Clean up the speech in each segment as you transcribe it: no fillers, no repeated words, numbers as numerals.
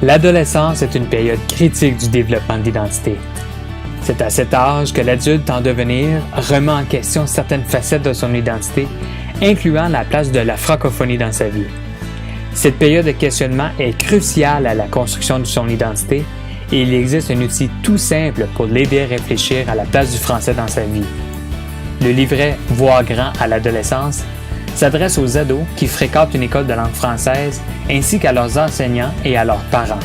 L'adolescence est une période critique du développement de l'identité. C'est à cet âge que l'adulte en devenir remet en question certaines facettes de son identité, incluant la place de la francophonie dans sa vie. Cette période de questionnement est cruciale à la construction de son identité et il existe un outil tout simple pour l'aider à réfléchir à la place du français dans sa vie. Le livret « Voir grand à l'adolescence » s'adresse aux ados qui fréquentent une école de langue française ainsi qu'à leurs enseignants et à leurs parents.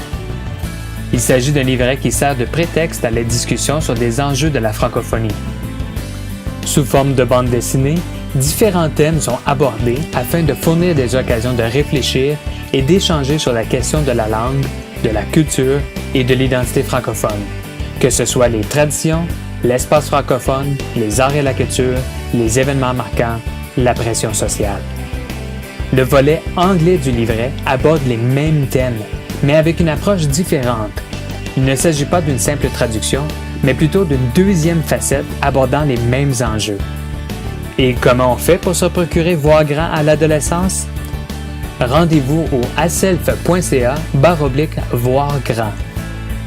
Il s'agit d'un livret qui sert de prétexte à la discussion sur des enjeux de la francophonie. Sous forme de bande dessinée, différents thèmes sont abordés afin de fournir des occasions de réfléchir et d'échanger sur la question de la langue, de la culture et de l'identité francophone, que ce soit les traditions, l'espace francophone, les arts et la culture, les événements marquants, la pression sociale. Le volet anglais du livret aborde les mêmes thèmes, mais avec une approche différente. Il ne s'agit pas d'une simple traduction, mais plutôt d'une deuxième facette abordant les mêmes enjeux. Et comment on fait pour se procurer Voir grand à l'adolescence? Rendez-vous au aself.ca/voir grand.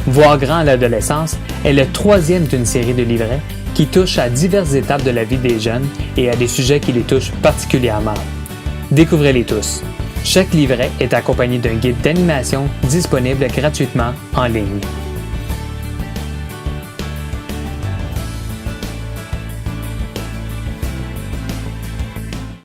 Voir grand à l'adolescence est le troisième d'une série de livrets qui touchent à diverses étapes de la vie des jeunes et à des sujets qui les touchent particulièrement. Découvrez-les tous. Chaque livret est accompagné d'un guide d'animation disponible gratuitement en ligne.